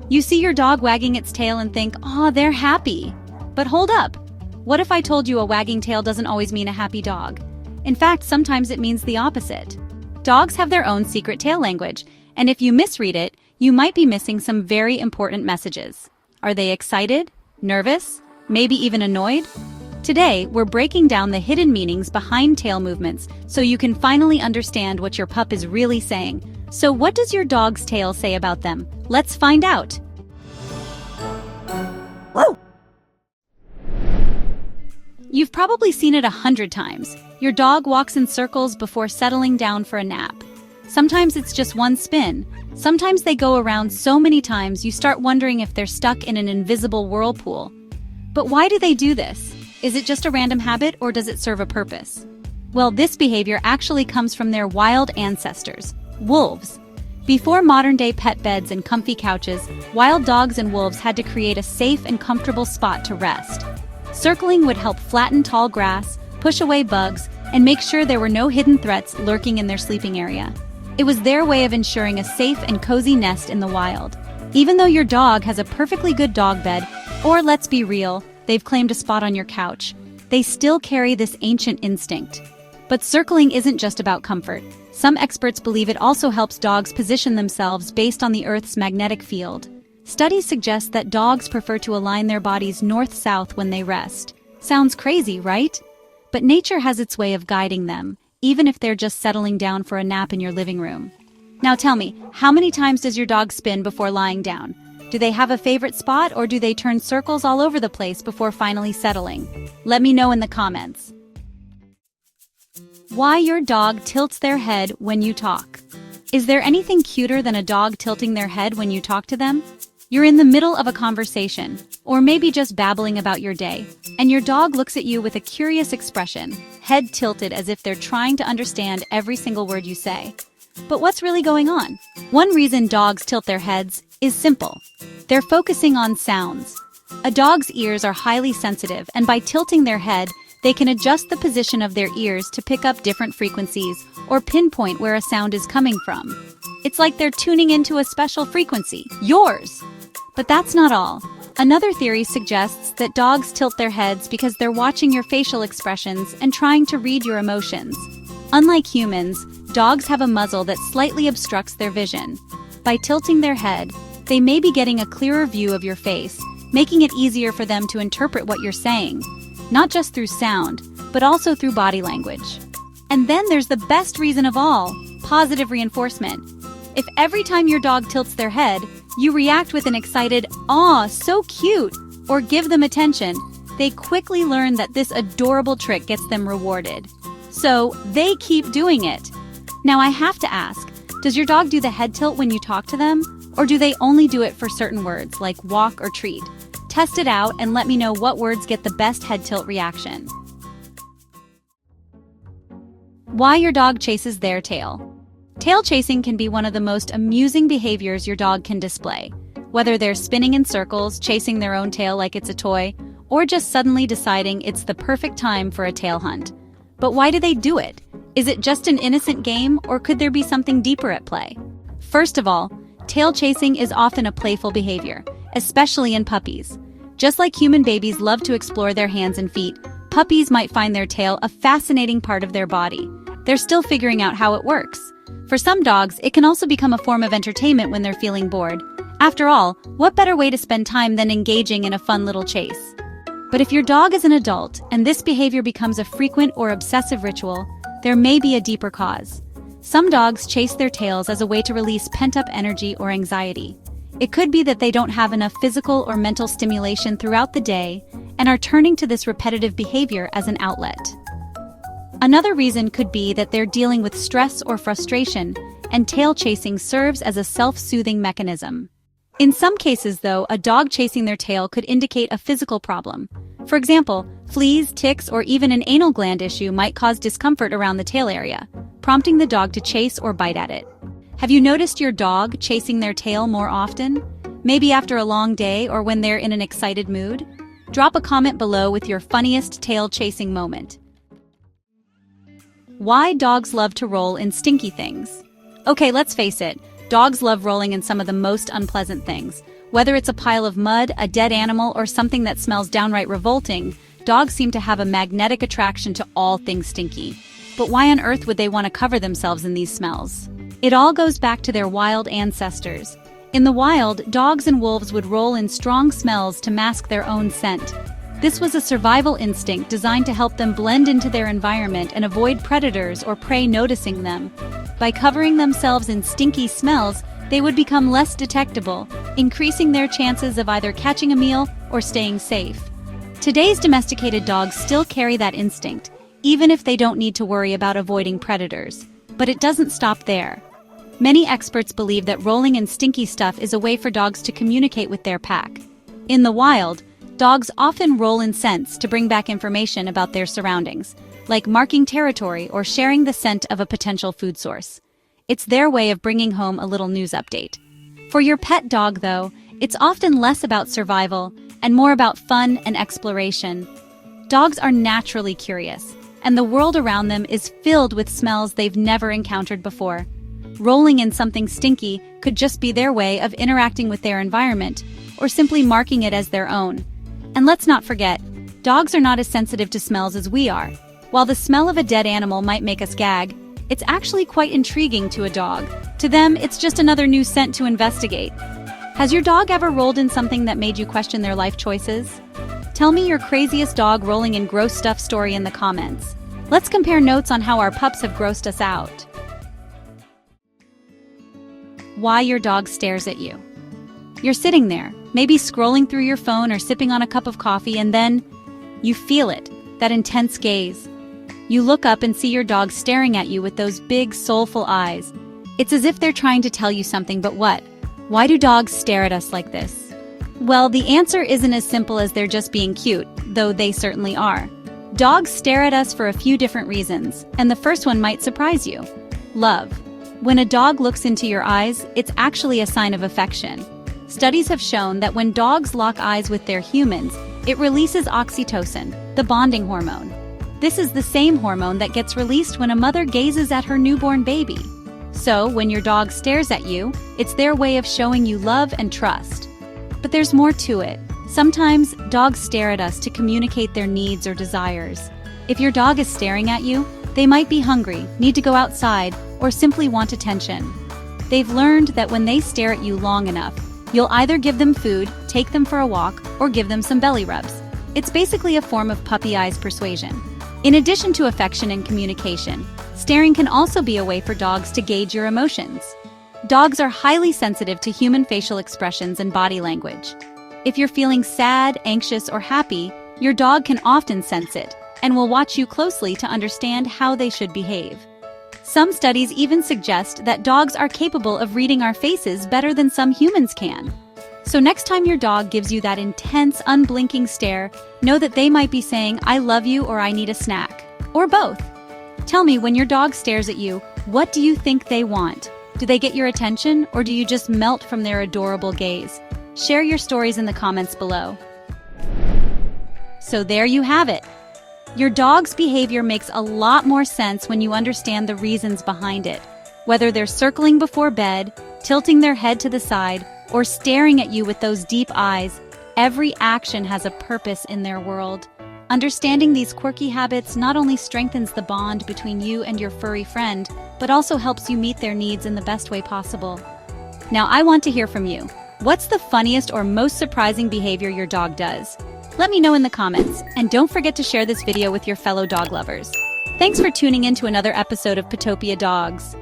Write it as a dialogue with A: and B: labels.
A: You see your dog wagging its tail and think, "Aw, they're happy." But hold up. What if I told you a wagging tail doesn't always mean a happy dog? In fact, sometimes it means the opposite. Dogs have their own secret tail language, and if you misread it, you might be missing some very important messages. Are they excited? Nervous? Maybe even annoyed? Today, we're breaking down the hidden meanings behind tail movements so you can finally understand what your pup is really saying. So what does your dog's tail say about them? Let's find out.
B: Whoa.
A: You've probably seen it 100 times. Your dog walks in circles before settling down for a nap. Sometimes it's just one spin. Sometimes they go around so many times you start wondering if they're stuck in an invisible whirlpool. But why do they do this? Is it just a random habit or does it serve a purpose? Well, this behavior actually comes from their wild ancestors, wolves. Before modern-day pet beds and comfy couches, wild dogs and wolves had to create a safe and comfortable spot to rest. Circling would help flatten tall grass, push away bugs, and make sure there were no hidden threats lurking in their sleeping area. It was their way of ensuring a safe and cozy nest in the wild. Even though your dog has a perfectly good dog bed, or let's be real, they've claimed a spot on your couch, they still carry this ancient instinct. But circling isn't just about comfort. Some experts believe it also helps dogs position themselves based on the Earth's magnetic field. Studies suggest that dogs prefer to align their bodies north-south when they rest. Sounds crazy, right? But nature has its way of guiding them, even if they're just settling down for a nap in your living room. Now tell me, how many times does your dog spin before lying down? Do they have a favorite spot or do they turn circles all over the place before finally settling? Let me know in the comments. Why your dog tilts their head when you talk. Is there anything cuter than a dog tilting their head when you talk to them? You're in the middle of a conversation, or maybe just babbling about your day, and your dog looks at you with a curious expression, head tilted as if they're trying to understand every single word you say. But what's really going on? One reason dogs tilt their heads is simple. They're focusing on sounds. A dog's ears are highly sensitive, and by tilting their head, they can adjust the position of their ears to pick up different frequencies or pinpoint where a sound is coming from. It's like they're tuning into a special frequency, yours. But that's not all. Another theory suggests that dogs tilt their heads because they're watching your facial expressions and trying to read your emotions. Unlike humans, dogs have a muzzle that slightly obstructs their vision. By tilting their head, they may be getting a clearer view of your face, making it easier for them to interpret what you're saying, not just through sound, but also through body language. And then there's the best reason of all, positive reinforcement. If every time your dog tilts their head, you react with an excited, "Aw, so cute," or give them attention, they quickly learn that this adorable trick gets them rewarded. So they keep doing it. Now I have to ask, does your dog do the head tilt when you talk to them? Or do they only do it for certain words, like walk or treat? Test it out and let me know what words get the best head tilt reaction. Why your dog chases their tail. Tail chasing can be one of the most amusing behaviors your dog can display. Whether they're spinning in circles, chasing their own tail like it's a toy, or just suddenly deciding it's the perfect time for a tail hunt. But why do they do it? Is it just an innocent game, or could there be something deeper at play? First of all, tail chasing is often a playful behavior, especially in puppies. Just like human babies love to explore their hands and feet, puppies might find their tail a fascinating part of their body. They're still figuring out how it works. For some dogs, it can also become a form of entertainment when they're feeling bored. After all, what better way to spend time than engaging in a fun little chase? But if your dog is an adult and this behavior becomes a frequent or obsessive ritual, there may be a deeper cause. Some dogs chase their tails as a way to release pent-up energy or anxiety. It could be that they don't have enough physical or mental stimulation throughout the day and are turning to this repetitive behavior as an outlet. Another reason could be that they're dealing with stress or frustration, and tail chasing serves as a self-soothing mechanism. In some cases, though, a dog chasing their tail could indicate a physical problem. For example, fleas, ticks, or even an anal gland issue might cause discomfort around the tail area, prompting the dog to chase or bite at it. Have you noticed your dog chasing their tail more often? Maybe after a long day or when they're in an excited mood? Drop a comment below with your funniest tail chasing moment. Why dogs love to roll in stinky things. Okay, let's face it, Dogs love rolling in some of the most unpleasant things. Whether it's a pile of mud, a dead animal, or something that smells downright revolting, dogs seem to have a magnetic attraction to all things stinky. But why on earth would they want to cover themselves in these smells? It all goes back to their wild ancestors. In the wild, dogs and wolves would roll in strong smells to mask their own scent. This was a survival instinct designed to help them blend into their environment and avoid predators or prey noticing them. By covering themselves in stinky smells, they would become less detectable, increasing their chances of either catching a meal or staying safe. Today's domesticated dogs still carry that instinct, even if they don't need to worry about avoiding predators. But it doesn't stop there. Many experts believe that rolling in stinky stuff is a way for dogs to communicate with their pack. In the wild, dogs often roll in scents to bring back information about their surroundings, like marking territory or sharing the scent of a potential food source. It's their way of bringing home a little news update. For your pet dog, though, it's often less about survival and more about fun and exploration. Dogs are naturally curious, and the world around them is filled with smells they've never encountered before. Rolling in something stinky could just be their way of interacting with their environment, or simply marking it as their own. And let's not forget, dogs are not as sensitive to smells as we are. While the smell of a dead animal might make us gag, it's actually quite intriguing to a dog. To them, it's just another new scent to investigate. Has your dog ever rolled in something that made you question their life choices? Tell me your craziest dog rolling in gross stuff story in the comments. Let's compare notes on how our pups have grossed us out. Why your dog stares at you. You're sitting there, maybe scrolling through your phone or sipping on a cup of coffee, and then you feel it, that intense gaze. You look up and see your dog staring at you with those big, soulful eyes. It's as if they're trying to tell you something, but what? Why do dogs stare at us like this? Well, the answer isn't as simple as they're just being cute, though they certainly are. Dogs stare at us for a few different reasons, and the first one might surprise you. Love. When a dog looks into your eyes, it's actually a sign of affection. Studies have shown that when dogs lock eyes with their humans, it releases oxytocin, the bonding hormone. This is the same hormone that gets released when a mother gazes at her newborn baby. So, when your dog stares at you, it's their way of showing you love and trust. But there's more to it. Sometimes, dogs stare at us to communicate their needs or desires. If your dog is staring at you, they might be hungry, need to go outside, or simply want attention. They've learned that when they stare at you long enough, you'll either give them food, take them for a walk, or give them some belly rubs. It's basically a form of puppy eyes persuasion. In addition to affection and communication, staring can also be a way for dogs to gauge your emotions. Dogs are highly sensitive to human facial expressions and body language. If you're feeling sad, anxious, or happy, your dog can often sense it and will watch you closely to understand how they should behave. Some studies even suggest that dogs are capable of reading our faces better than some humans can. So next time your dog gives you that intense, unblinking stare, know that they might be saying, "I love you" or "I need a snack." Or both. Tell me, when your dog stares at you, what do you think they want? Do they get your attention, or do you just melt from their adorable gaze? Share your stories in the comments below. So there you have it. Your dog's behavior makes a lot more sense when you understand the reasons behind it. Whether they're circling before bed, tilting their head to the side, or staring at you with those deep eyes, every action has a purpose in their world. Understanding these quirky habits not only strengthens the bond between you and your furry friend, but also helps you meet their needs in the best way possible. Now, I want to hear from you. What's the funniest or most surprising behavior your dog does? Let me know in the comments, and don't forget to share this video with your fellow dog lovers. Thanks for tuning in to another episode of Petopia Dogs.